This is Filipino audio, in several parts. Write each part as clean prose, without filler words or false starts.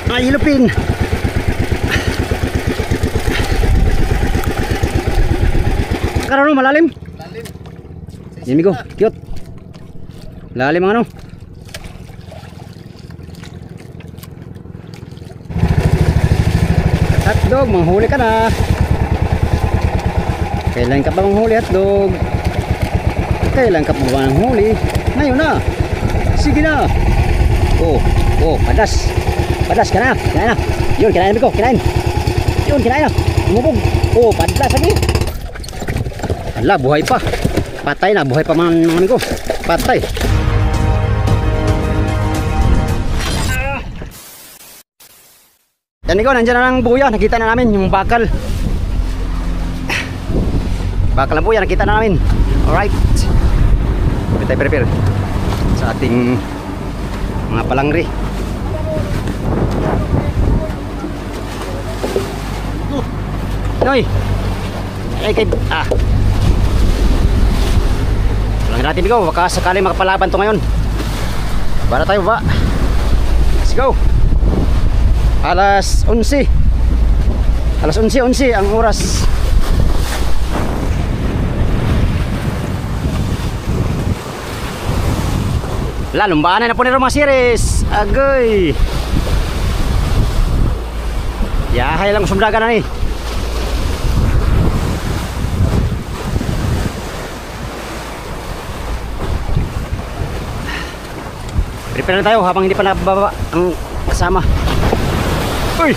Ay, ilupin. Karoon malalim. Lalim. Yan migo, cute. Lalim ang ano. Hotdog, manghuli ka na. Kailan ka ba manghuli, hotdog? Kailan ka ba manghuli? Ngayon na. Sige na. Oh, padas. Padas ka na. Kinain na. Yun, kinain na ko. Kinain. Yun, kinain na. Umubog. Oh, padas sabi. Hala, buhay pa. Patay na. Buhay pa mga ko. Patay. Yan ko, nandiyan na ang buya. Nakita na namin yung bakal. Bakal na buya. Nakita na namin. Alright. Prepare sa ating mga palangri. Noy. Ay kay Palangri natin bigo, baka sakali makapalaban to ngayon. Para tayo ba? Let's go. Alas 11. Alas 11 ang oras. Lumbaan na po ni Roma Series. Agoy. Yahay lang sumdagan na ni. Prepare na tayo habang hindi pa nababa ang kasama. Uy!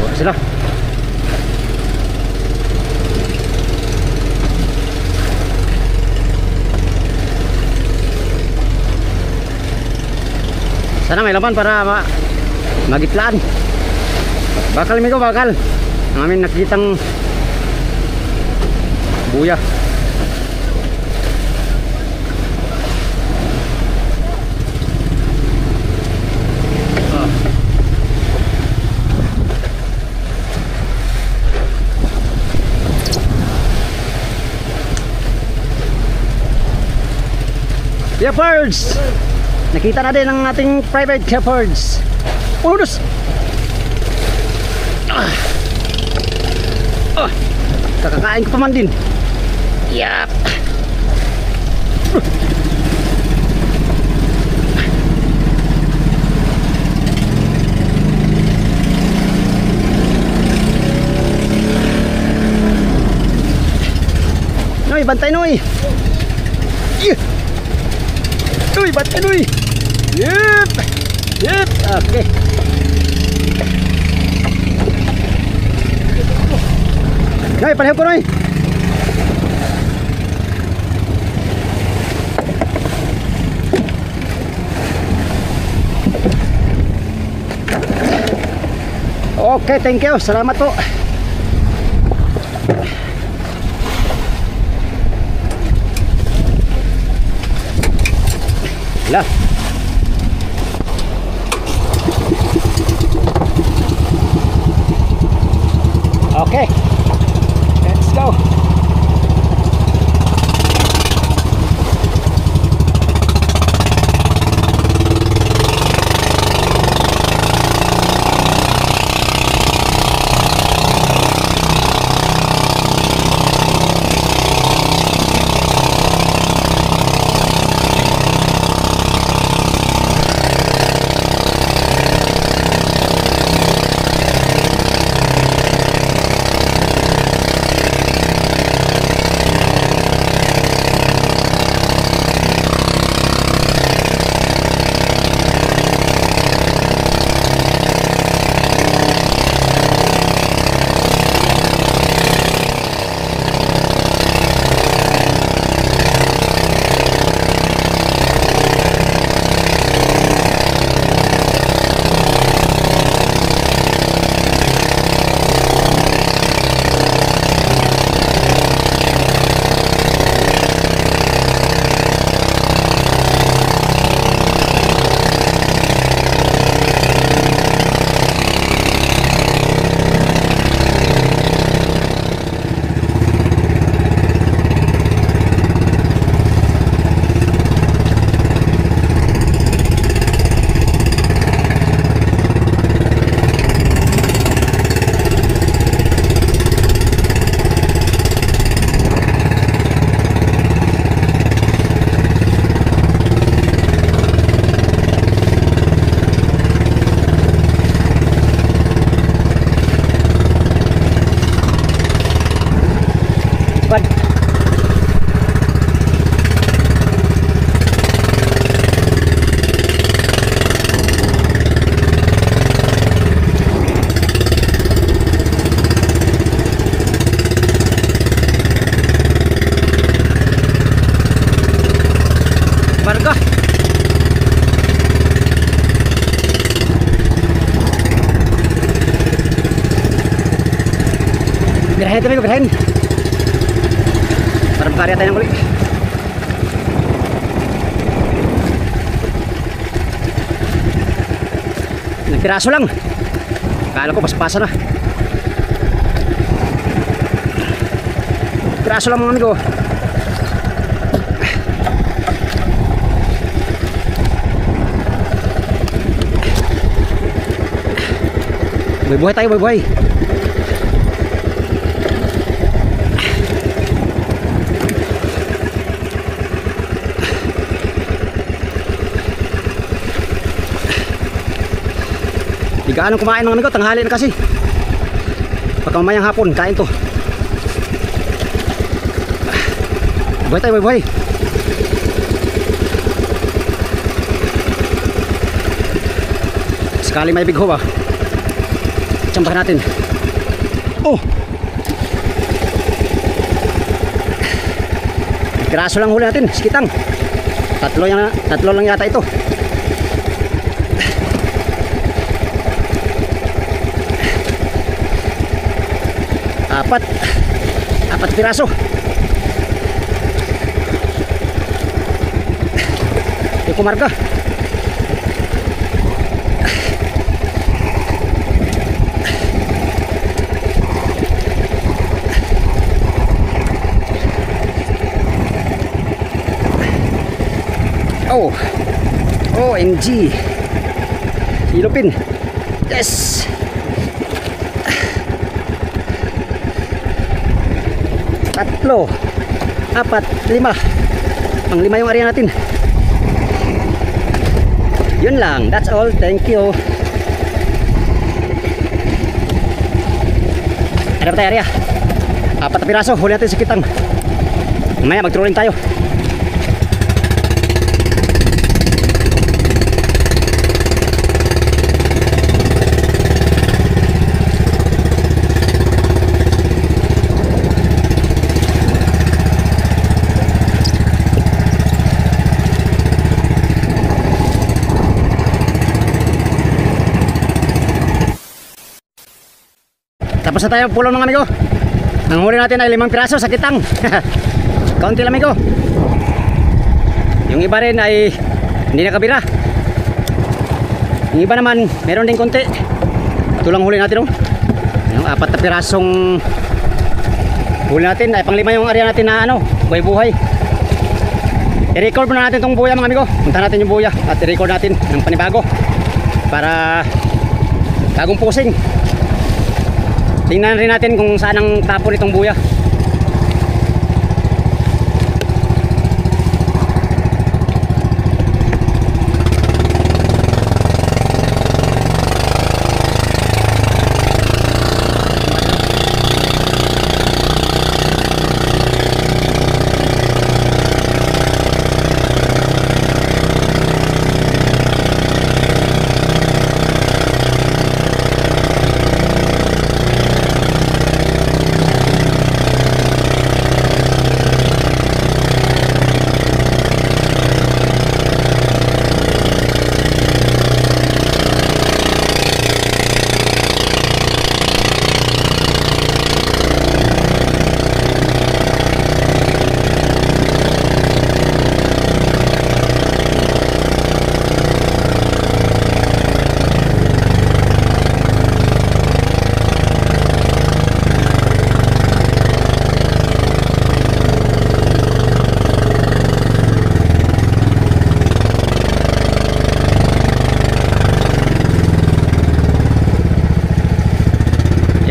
Buwan sila. Sana may laman para magitlaan. Bakal migo, bakal. Ang amin nakikitang buya. Shepherds! Nakita na din ang ating private shepherds. Unos! Kakakain ko pa man din. Yap! Noy, bantay Noy! Yeah! Uy, bantay Noy! Yep! Yep! Okay. Noy, panahon ko Noy! Okay, thank you. Salamat po. Lah. Okay. Let's go. Birahin ito, birahin. Para makarya tayo ng uli. Piraso lang. Kala ko paspasa na. Piraso lang mga amigo. Buhay tayo, buhay. Di gaano kumain mga amigo, tanghali na kasi. Pagka mamayang hapon, kain to. Buhay tayo, buhay. Sekali may bigho ba? Tsambahan natin. Oh! Piraso lang huli natin, sikitang. Tatlo lang yata ito. Apat piraso. Ito kumarga. Oh, OMG. Ilupin. Yes. Tatlo, apat, lima. Pang-lima yung area natin. Yun lang. That's all. Thank you. Ada tayo area. Apat na piraso. Huli natin sa kitang. Mamaya mag-trolling tayo. Tapos na tayo pulong mga amigo. Ang huli natin ay 5 piraso sa kitang. Kaunti lang amigo. Yung iba rin ay hindi nakabira. Yung iba naman meron din konti. Ito lang huli natin, oh. Yung 4 na pirasong huli natin ay pang-5 yung area natin na buhay-buhay. I-record muna natin itong buya mga amigo. Punta natin yung buya at i-record natin ng panibago para bagong pusing. Tingnan rin natin kung saan ang tapon itong buya.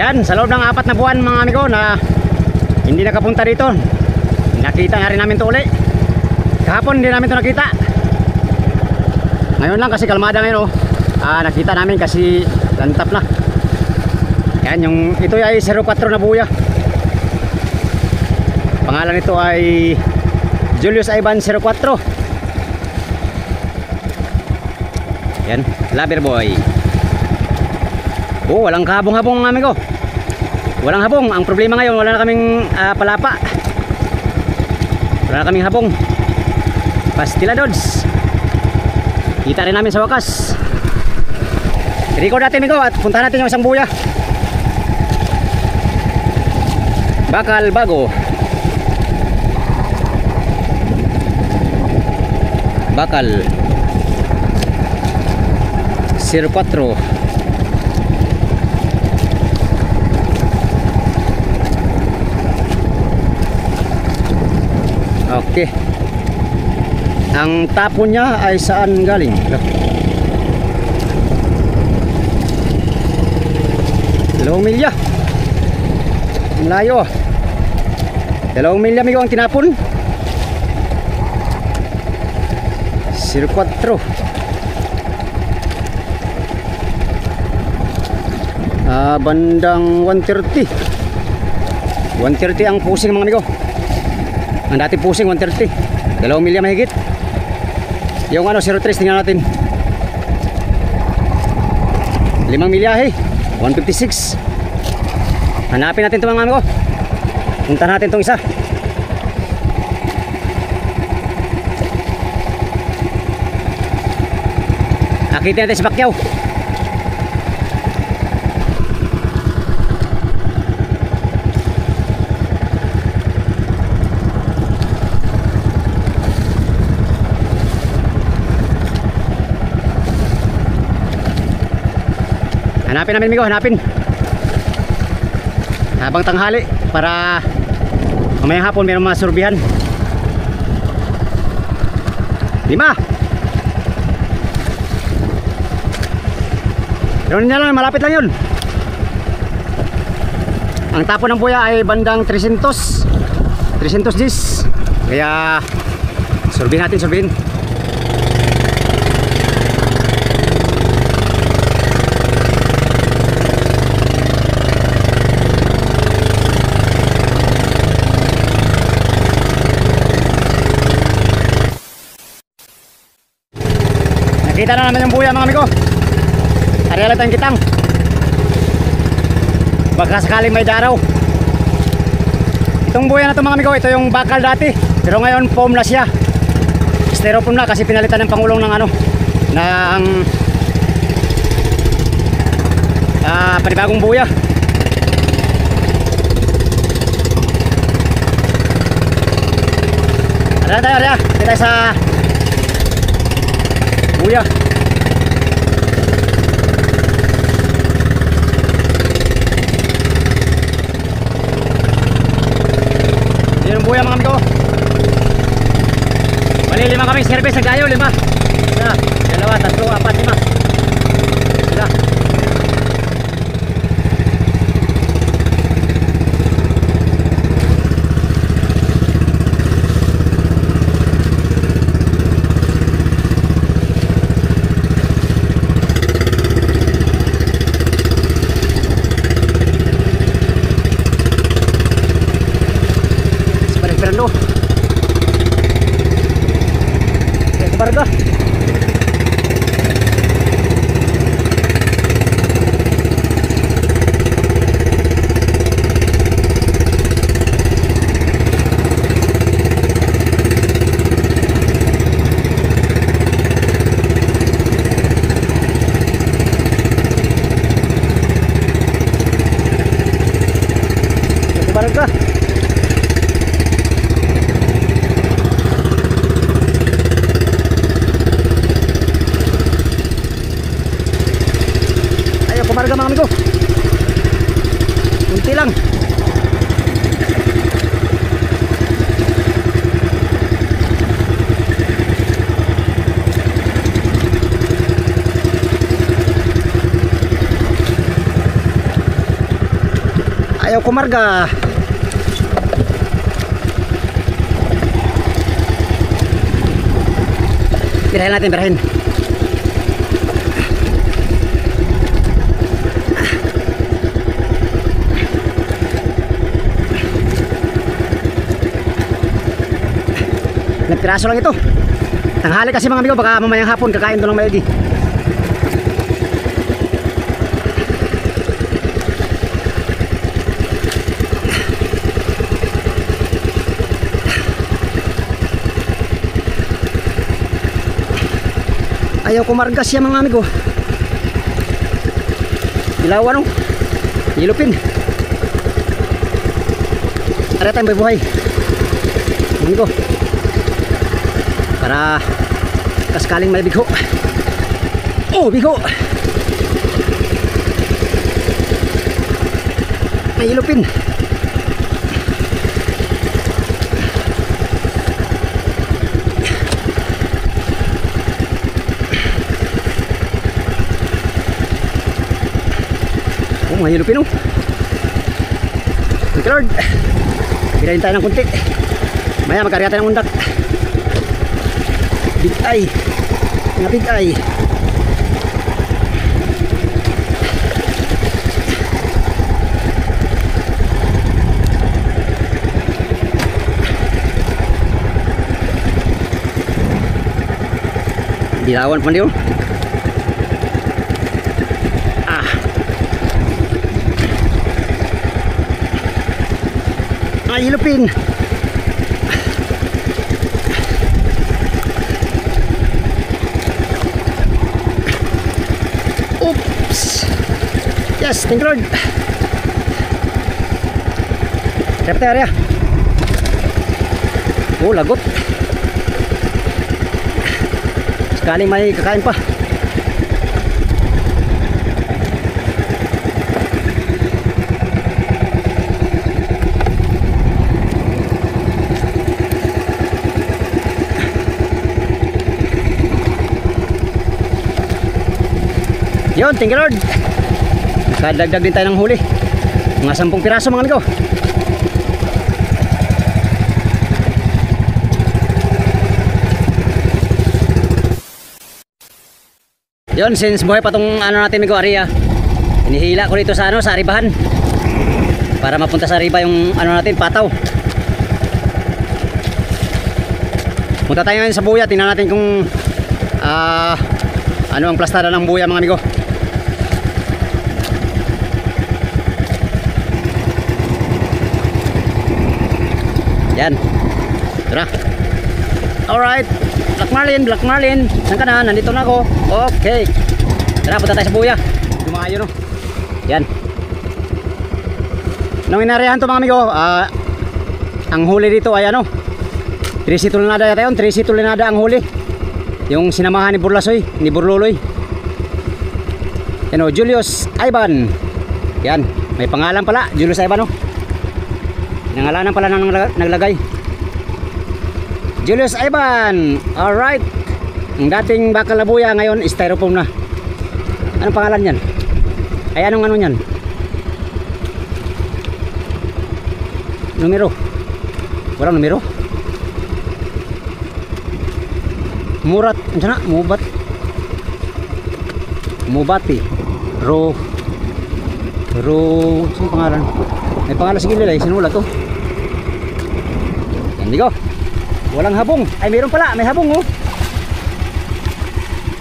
Yan, sa loob ng 4 na buwan mga amigo na hindi nakapunta dito, nakita nga rin namin ito uli. Kahapon hindi namin ito nakita. Ngayon lang kasi kalmada ngayon, oh. Nakita namin kasi lantap na. Yan, yung ito ay 04 na buya. Pangalan nito ay Julius Ivan 04. Yan, lover boy. Oh, walang kabong-habong mga amigo. Walang habong. Ang problema ngayon, wala na kaming palapa. Wala na kaming habong. Pastiladods. Kita rin namin sa wakas. I-record natin amigo at puntahan natin yung isang buya. Bakal bago. Bakal 04. Okay. Ang tapon niya ay saan galing? Dalawang milya. Ang layo. 2 milya amigo ang tinapon. 04. Bandang 130. 130 ang pusing mga amigo. Ang dati pusing 130. 2 milya mahigit. Yung 03 tingnan natin. 5 milyahe 156. Hanapin natin ito mga amigo. Punta natin itong isa. Akitin natin si Pacquiao. Hanapin namin amigo, hanapin. Habang tanghali para mamayang hapon mayroong masurbihan. 5. Pero niya lang, malapit lang yun. Ang tapo ng buya ay bandang 310. Kaya surbihin natin, surbihin. Nakita na naman yung buya mga amigo. Ariala tayong kitang. Baka sakaling may daraw. Itong buya na ito mga amigo, ito yung bakal dati. Pero ngayon foam na siya. Styrofoam na kasi pinalitan ng Pangulong ng ng panibagong buya. Ariala tayo, ariala. Kita sa buya. Yan ang buya mga amigo. Bali 5 kami service ng gayo, 5. 1, 2, 3, 4, 5. Sila. Esperando. Ito barga. Ito barga. Kumarga mga amigo. Kunti lang. Ayaw kumarga. Birahin natin, birahin. Nagpiraso lang ito. Tanghali kasi mga amigo, baka mamayang hapon kakain doon ng maigi. Ayaw kumarga siya mga amigo. Ilawan o. Ilupin. Para tayong buhay. Ano ko? Para kaskaling may bigho. Oh, bigho. May ilupin. Oh, may ilupin oh. Thank you Lord. Birahin tayo ng kunti. Maya magkarga tayo ng undak. Big eye. Mga big eye. Dilawan pa niyo. Ay, ilupin. Oops. Yes, thank you Lord. Repte area. Oh, lagot. Sakaling may kakain pa. Yun, thank you Lord. Kadagdag din tayo ng huli. Mga 10 piraso mga amigo. Yun, since buhay pa tong ano natin amigo, area. Inihila ko dito sa ano, sa ribahan. Para mapunta sa riba yung ano natin, pataw. Punta tayo ngayon sa buya, tingnan natin kung ano ang plastada ng buya mga amigo. Yan. Tara. Alright. Black Marlin. Saan ka na? Nandito na ako. Okay. Tara, punta tayo sa buya. Dumayo no. Yan. Nung inarihan to mga amigo, ang huli dito ay ano, 3 tulinada yata yun. 3 tulinada ang huli. Yung sinamahan ni Burlasoy, ni Burluloy. Yan o, Julius Ivan. Yan, may pangalan pala, Julius Ivan o. Nangalanan pala nang naglagay. Julius Ivan. Alright. Ang dating bakal na buya ngayon styrofoam na. Anong pangalan yan? Ay anong ano yan? Numero. Walang numero. Murat, ano na? Mubati. Ro. Sino pangalan? May pangalan sige nila, sinulat to. Yan, digo. Walang habong. Ay, meron pala, may habong oh.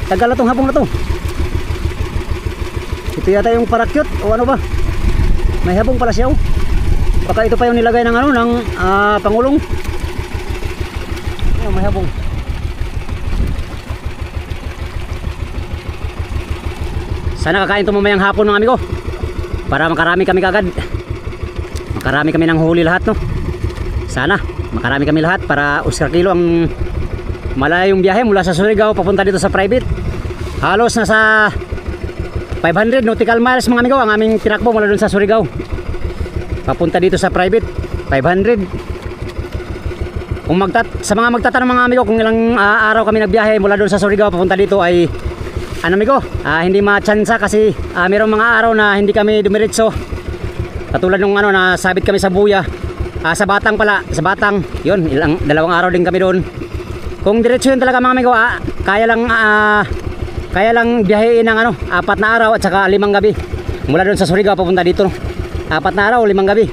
Tagal na tong habong na to. Ito yata yung parakyut o ano ba? May habong pala siya oh. Baka ito pa yung nilagay ng ano, ng pangulong. Ano, may habong. Sana kakain ito mamayang hapon mga amigo. Para makarami kami kagad. Makarami kami ng huli lahat no. Sana makarami kami lahat para Oscar Kilo ang malayong biyahe mula sa Surigao papunta dito sa private. Halos nasa 500 nautical miles mga amigo ang aming tinakbo mula dun sa Surigao papunta dito sa private. 500. Kung sa mga magtatanong mga amigo kung ilang araw kami nagbiyahe mula dun sa Surigao papunta dito ay ano amigo, hindi matsansa kasi mayroong mga araw na hindi kami dumiretso. Katulad nung ano na sabit kami sa buya. Sa Batang pala, sa Batang. 'Yun, dalawang araw din kami doon. Kung diretso yun talaga mga amigo, kaya lang biyahein ng ano, 4 na araw at saka 5 gabi. Mula doon sa Surigao papunta dito. 4 na araw, 5 gabi.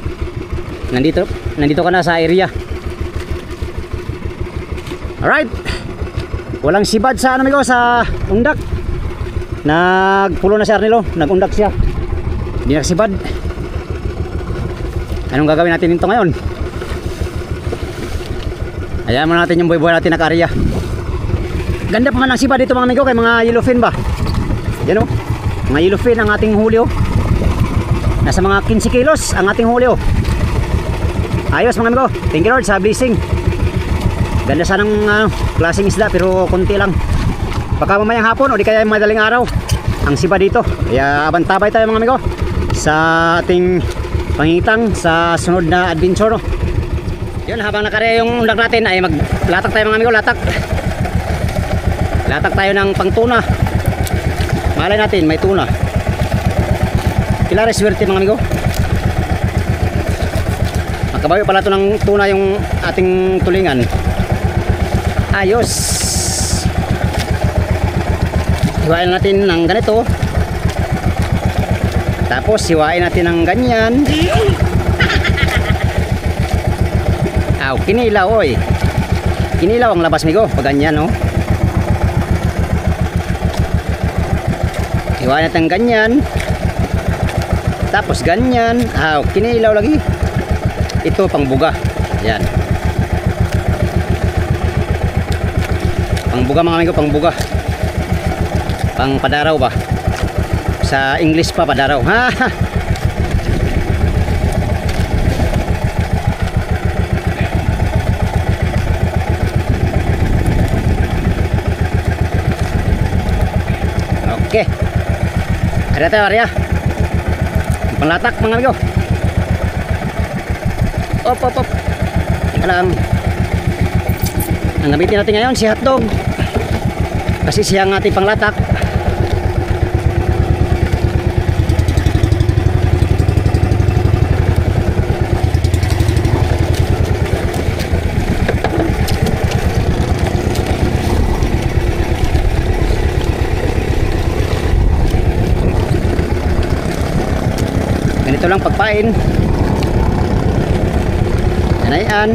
Nandito ka na sa area. Alright. Walang sibad sa ano amigo, sa undak. Nagpulo na si Arnelo, nagundak siya. Hindi nagsibad. Anong gagawin natin nito ngayon? Ayan muna natin yung buhay natin na karya. Ganda pa nga ng sibad dito mga amigo, kay mga yellowfin ba? Yan o, mga yellowfin ang ating huli o. Nasa mga 15 kilos ang ating huli o. Ayos mga amigo. Thank you Lord sa blessing. Ganda sanang klaseng isda pero konti lang. Baka mamayang hapon o di kaya madaling araw ang siba dito. Kaya abantabay tayo mga amigo sa ating pangitang sa sunod na adventure, no? Yun, habang nakarya yung undak natin ay maglatak tayo mga amigo. Latak tayo ng pangtuna. Malay natin may tuna. Kila reswerte mga amigo. Makabawi pala ito ng tuna yung ating tulingan. Ayos. Hiwain natin ng ganito. Tapos hiwain natin ng ganyan. Aw, kinilaw oy. Kinilaw ang labas migo pag ganyan, no. Hiwain natin ng ganyan. Tapos ganyan. Aw, kinilaw lagi. Ito pangbuga. Yan. Pangbuga mga amigo, pangbuga. Pang padaraw ba? Sa English pa padaraw. Ha. Okay. Ada tayo area. Panglatak mga amigo. Op. Alam. Ang gamitin natin ngayon si hotdog. Kasi siya ang ating panglatak. Ganito lang pagpain. Yan.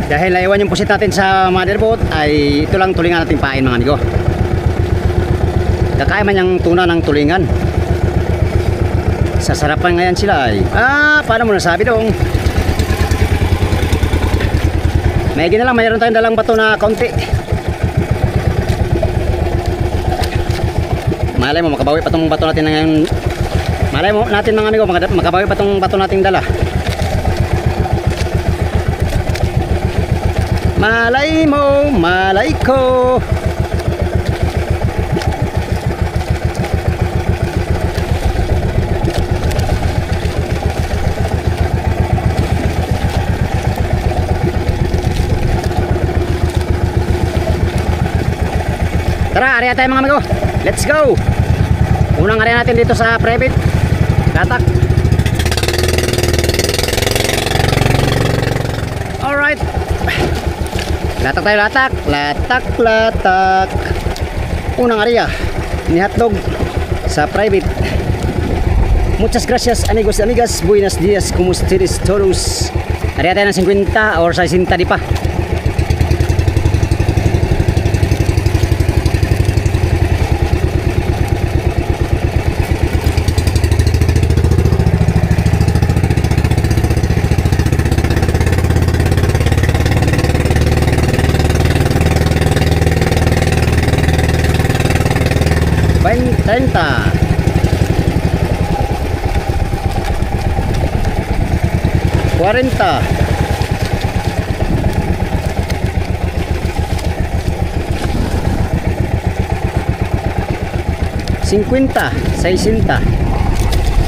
Dahil naiwan yung pusit natin sa motherboard ay ito lang tulingan natin pain mga amigo. Kakain man yung tuna ng tulingan. Sasarapan ngayon sila ay. Paano mo nasabi dong? May gina lang, mayroon tayong dalang bato na kaunti. Malay mo makabawi pa tong bato natin na ngayon. Malay mo natin mga amigo, makabawi pa tong bato nating dala. Malay mo, malay ko. Tara, area tayo mga amigo. Let's go. Unang area natin dito sa private latak. Alright. Latak tayo, latak. Unang area ni hotdog sa private. Muchas gracias amigos y amigas. Buenos días, como ustedes todos. Area tayo ng 50 or 60 di pa. Tenta 40 50 60.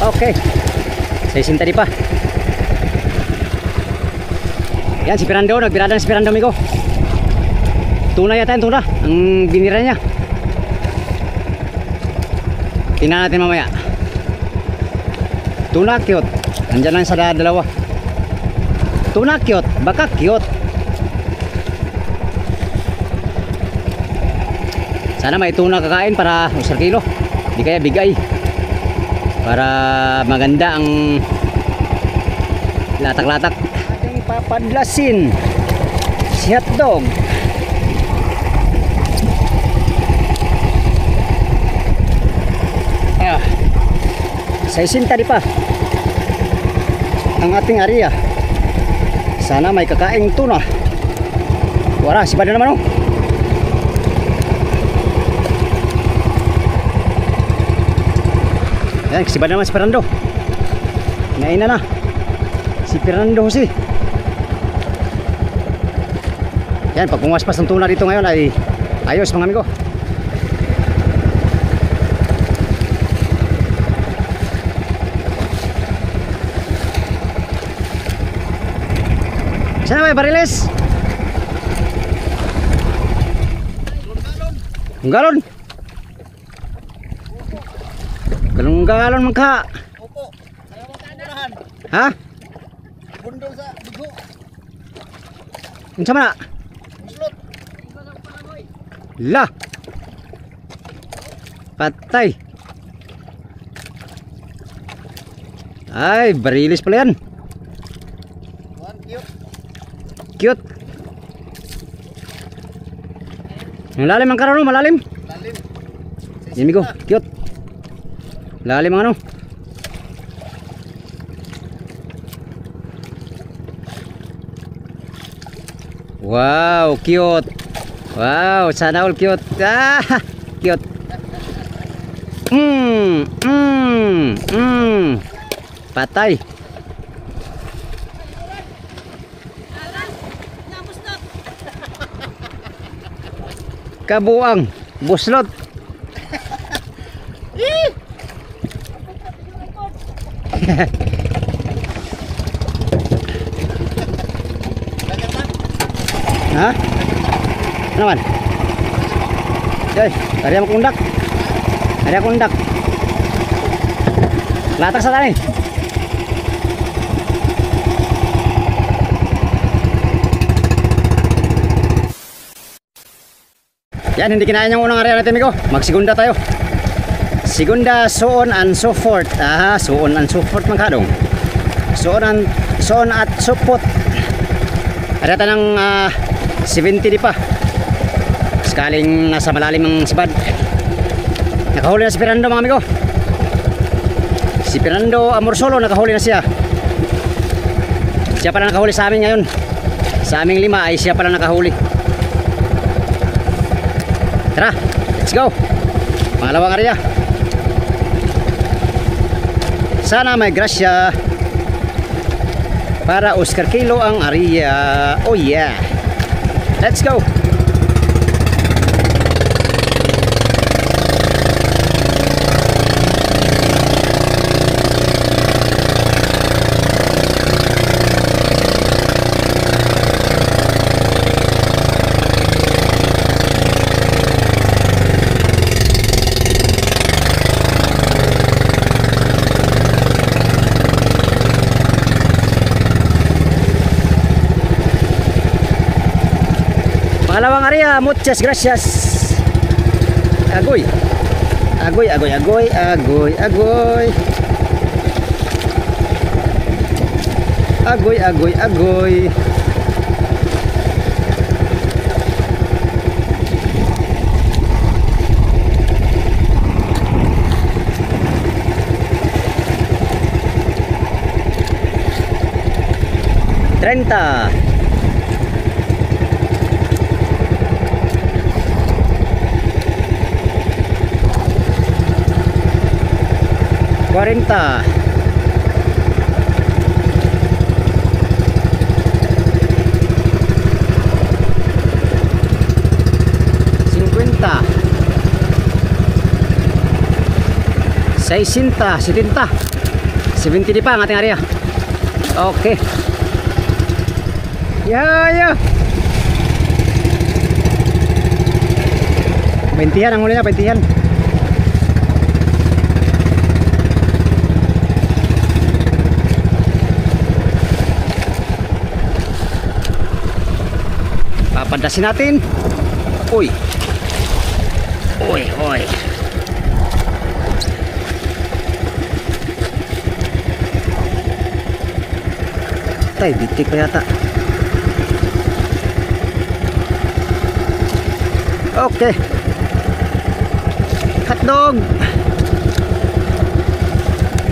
Okay, 60 di pa. Yan si Fernando, nagbirada na si Fernando amigo. Tuna yata yung tuna ang binira niya. Tingnan natin mamaya. Tuna cute. Nandiyan lang sa dalawa. Tuna cute. Baka cute. Sana may tuna kakain para usar kilo. Di kaya bigay. Para maganda ang latak-latak. Ating papadlasin si hotdog. Sa 60 di pa ang ating area. Sana may kakaing tuna. Wala, sipa na naman oh. Yan, kasi ba naman si Fernando? Naina na. Si Fernando Jose. Yan, pag pumaspas ng tuna dito ngayon ay ayos mga amigo. Sana may bariles? Galon. Galon man ka. Opo. Ayaw mo tanahan. Ha? Bundol sa dugo. Unsa man na? Muslot. La. Patay. Ay, bariles pala yan. One cute. Cute. Malalim ang karano, malalim. Lalim. Yan ko, cute. Lalim ang ano. Wow, cute. Wow, sana all cute. Ah, cute. Patay. Kabuang buslot. Ha? Ano man? Joy, tadi ako kundak. Tadi ako kundak. Latak sa tani. Yan, hindi kinain yung unang area natin, amigo. Magsigunda tayo. Sigunda, so on and so forth. Ah, so on and so forth magkadong. So on at so forth. Ada tanang 70 di pa. Sakaling nasa malalim ang sibad. Nakahuli na si Fernando mga amigo. Si Fernando Amorsolo nakahuli na siya. Siya pala nakahuli sa amin ngayon. Sa aming 5 ay siya pala nakahuli. Tara, let's go. Pangalawang area. Sana may grasya para Oscar Kilo ang area. Oh yeah. Let's go. Pangalawang area, muchas gracias. Agoy. Agoy, agoy, agoy, agoy, agoy. Agoy, agoy, agoy. Trenta. 40. 50. 60, 70. 70 di pa ang ating area. Okay. Yeah. 20-an ang huli na, 20-an. Papandasin natin. Uy. Uy. Tay, bitik pa yata. Okay. Hotdog.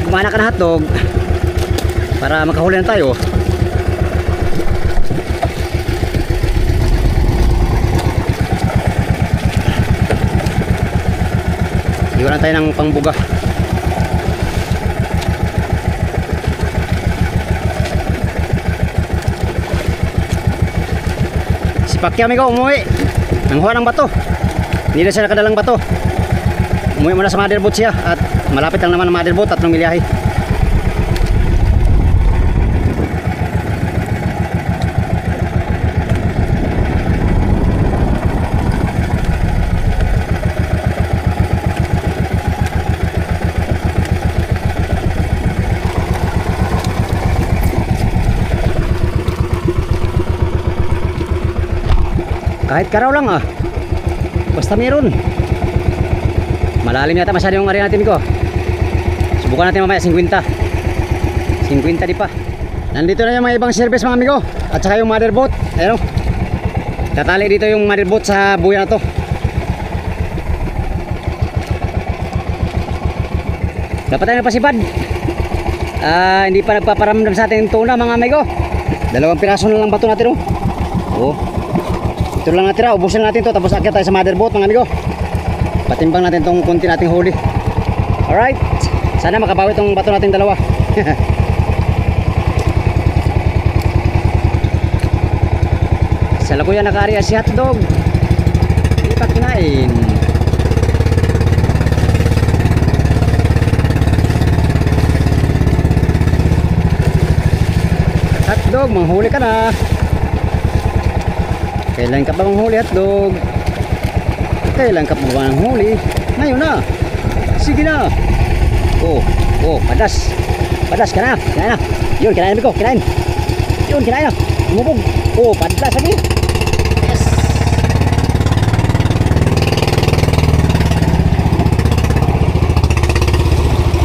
Kumana ka na hotdog para makahuli na tayo. Iwan tayo ng pangbuga. Si Pacquiao amigo umuwi. Nanghuha ng bato. Hindi na siya nakadalang bato. Umuwi muna sa motherboard siya. At malapit lang naman ang motherboard. 3 milyahe. Kahit karaw lang basta meron. Malalim yata masyado yung area natin ko. Subukan natin mamaya 50 di pa. Nandito na yung mga ibang service mga amigo. At saka yung motherboard. Ayun o. Tatali dito yung motherboard sa buya na to. Dapat tayo napasipad. Hindi pa nagpaparamdam sa ating tuna mga amigo. 2 piraso na lang bato natin oh. Ito lang natira, ubusin natin to tapos akyat tayo sa motherboard mga amigo. Patimbang natin tong konti nating huli. Alright, sana makabawi tong bato nating 2. Sa Laguya nakaari si hotdog. Hindi pa kinain. Hotdog, manghuli ka na. Kailan ka ba manghuli hotdog? Kailan ka ba manghuli? Ngayon na. Sige na. Padas. Padas ka na. Kinain na. Yun, kinain na ko. Kinain. Yun, kinain na. Umubog. Padas lagi. Yes.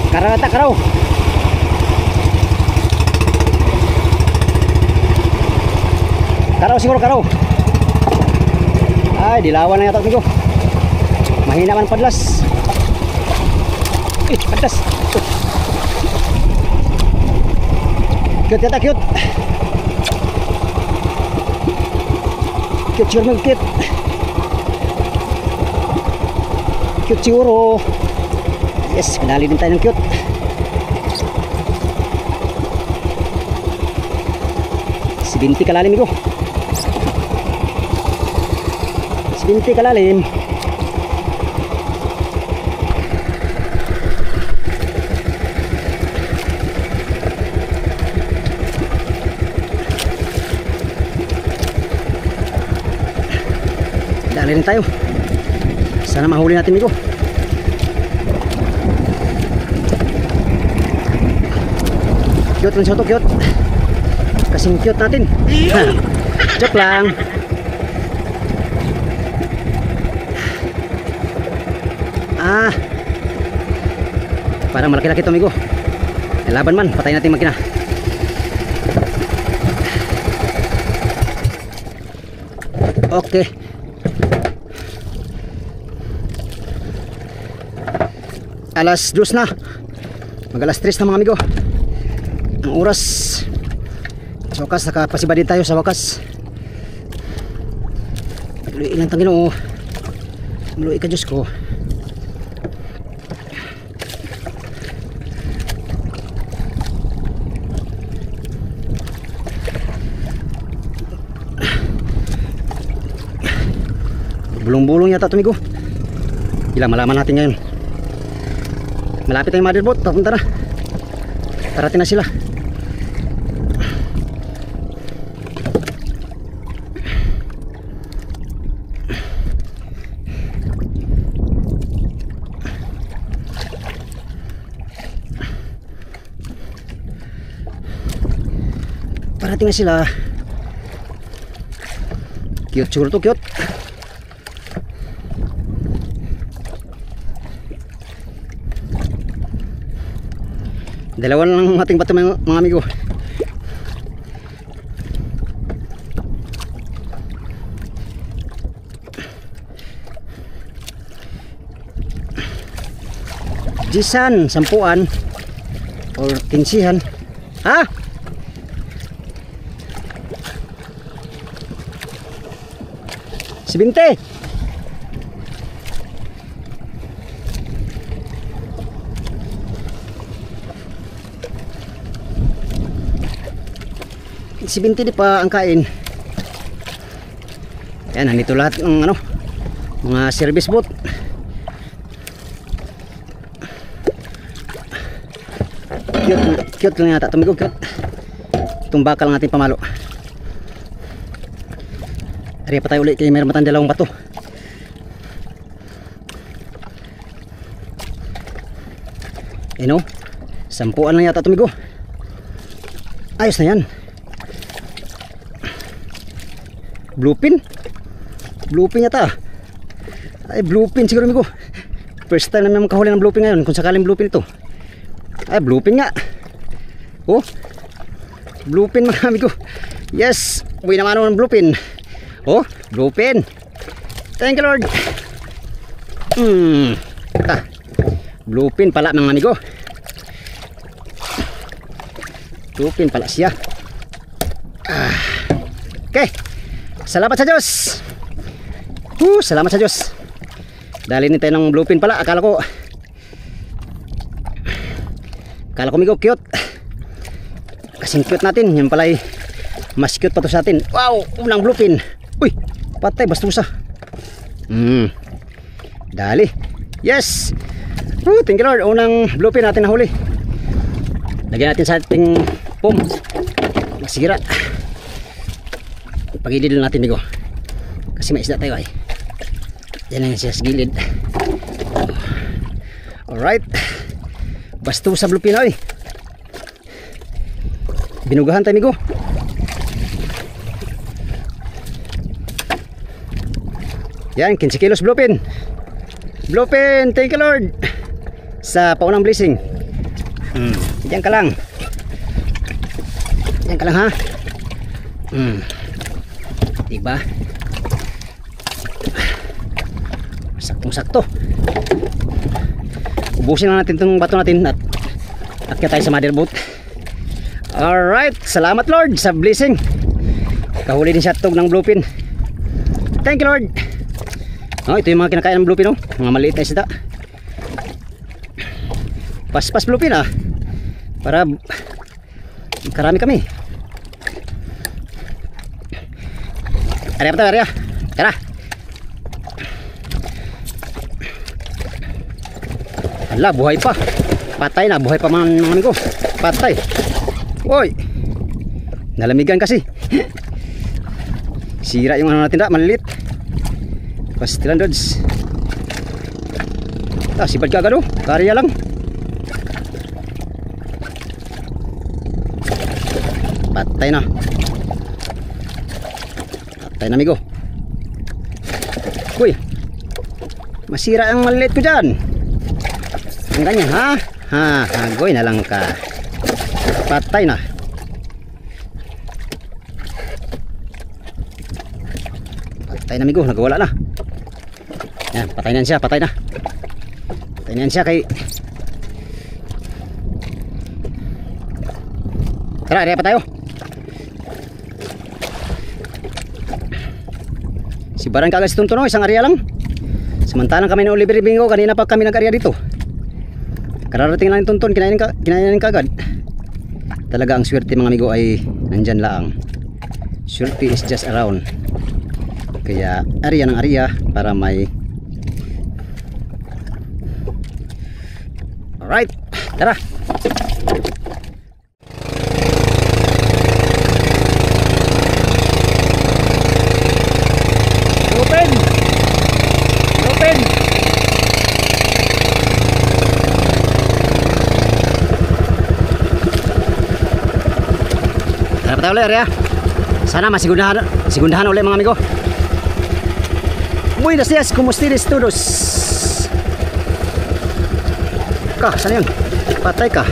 Karata, karaw. Karaw siguro, karaw. Ay, dilawan na yata ito. Mahina man padlas. Padlas. Cute yata, cute. Cute siguro mag cute. Cute siguro. Yes, pinali din tayo ng cute. Si 20 kalalim ito. 20 kalalim. Dali rin tayo. Sana mahuli natin ito. Cute lang siya ito, cute. Kasing cute natin. Joke lang. Parang malaki-laki ito amigo. Laban man, patayin natin makina. Okay. Alas 2 na. Mag alas 3 na mga amigo. Ang oras. Sa wakas, nakapasiba din tayo sa wakas. Luwi lang tangin o. Luwi ka Diyos ko. Bulong-bulong yata tumigo. Ilang malaman natin ngayon. Malapit na yung motherboard. Papunta na. Parating na sila. Parating na sila. Cute siguro to, cute. Dalawa lang ating bato mga amigo. Jisan, 10 or 15. Ha? Si 20. Si 20 di pa ang kain. Yan, nandito lahat ng ano, mga service boat. Cute lang yata tumigo, cute. Itong bakal ng ating pamalo. Ari pa tayo ulit kay mayroon matang dalawang bato. Ano? Sampuan lang yata tumigo. Ayos na yan. Bluepin. Bluepin yata. Ay, bluepin siguro migo. First time namin makahuli ng bluepin ngayon. Kung sakaling bluepin ito. Ay, bluepin nga. Oh, bluepin mga amigo. Yes, uwi naman ng bluepin. Oh, bluepin. Thank you Lord. Bluepin pala mga amigo. Bluepin pala siya. Okay, salamat sa Diyos. Salamat sa Diyos. Dalhin tayo ng bluepin pala. Akala ko migo cute. Kasing cute natin. Yan pala ay mas cute pa to sa atin. Wow, unang bluepin. Uy, patay bastusa. Dali. Yes. Thank you Lord. Unang bluepin natin nahuli. Lagyan natin sa ating pom. Magsira. Pagilid lang natin migo. Kasi may isda tayo ay. Yan lang siya sa gilid. Alright. Basto sa bluepin ay. Binugahan tayo migo. Yan, 15 kilos bluepin. Bluepin, thank you Lord. Sa paunang blessing. Diyan ka lang. Diyan ka lang ha. Diba? Saktong sakto. Ubusin na natin itong bato natin at akyat tayo sa mother boat. Alright, salamat Lord sa blessing. Kahuli din siya tog ng bluepin. Thank you Lord. Ito yung mga kinakain ng bluepin, mga maliit na isda. Pas bluepin para karami kami. Area pa tayo, area. Tara. Hala, buhay pa. Patay na, buhay pa mga amigo. Patay. Uy, nalamigan kasi. Sira yung ano natin da, malilit. Pastilan dods. Sipad ka agad karya lang. Patay na. Patay na amigo. Uy, masira ang malilit ko dyan. Ang ganyan ha. Hagoy na lang ka. Patay na. Patay na amigo, nagwala na. Yan, patay na siya, patay na. Patay na siya kay. Tara, area pa tayo. Si Baran kagad si Tuntuno, isang area lang. Samantalang kami ng Oliver Bingo, kanina pa kami nag-area dito. Kararating lang yung Tuntun, kinainin kagad. Talaga ang swerte mga amigo ay nandyan lang. Swerte is just around. Kaya area ng area para may. Alright, tara. Open. Tara pa tayo ulit area. Sana masigundahan ulit mga amigo. Buenos días, ¿cómo ustedes todos? Saan yun? Patay ka.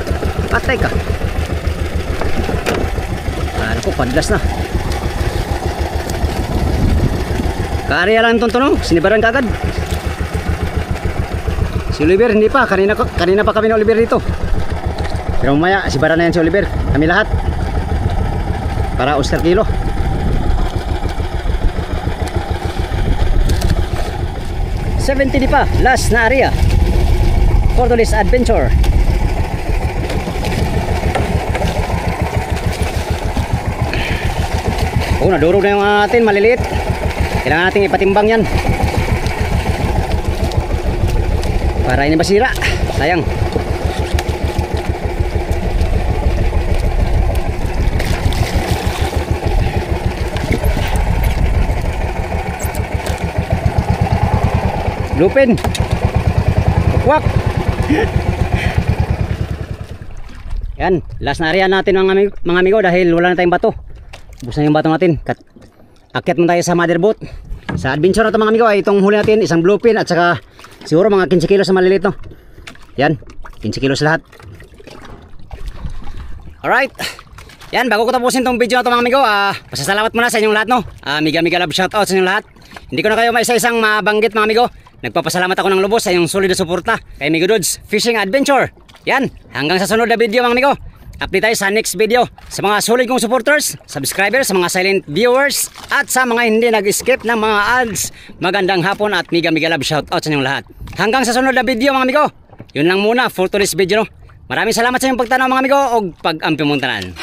Ano ko, padlas na. Kaarya lang itong tunong, sinibaran kagad. Si Oliver, hindi pa. Kanina pa kami na Oliver dito. Pero mamaya, sibaran na yan si Oliver. Kami lahat. Para Oscar kilo. $70 pa, last na area for today's adventure. Nadurog na yung atin maliliit. Kailangan natin ipatimbang yan para hindi masira. Sayang. Lupin. Wakwak. Yan, last na area natin mga amigo dahil wala na tayong bato. Ubus na yung bato natin. Akyat mo tayo sa mother boat. Sa adventure na ito mga amigo ay itong huli natin, isang bluefin at saka siguro mga 15 kilos sa maliliit, no. Yan, 15 kilos lahat. Alright. Yan, bago ko tapusin itong video na ito mga amigo, pasasalamat muna sa inyong lahat, no. Mega love shoutout sa inyong lahat. Hindi ko na kayo maisa-isang mabanggit mga amigo. Nagpapasalamat ako ng lubos sa inyong solid na suporta kay Migo Dudes Fishing Adventure. Yan, hanggang sa sunod na video mga amigo. Update tayo sa next video. Sa mga solid kong supporters, subscribers, sa mga silent viewers, at sa mga hindi nag-skip ng mga ads, magandang hapon at mega love shoutout sa inyong lahat. Hanggang sa sunod na video mga amigo. Yun lang muna for today's video, no. Maraming salamat sa inyong pagtanaw mga amigo o pag-ampimuntanan.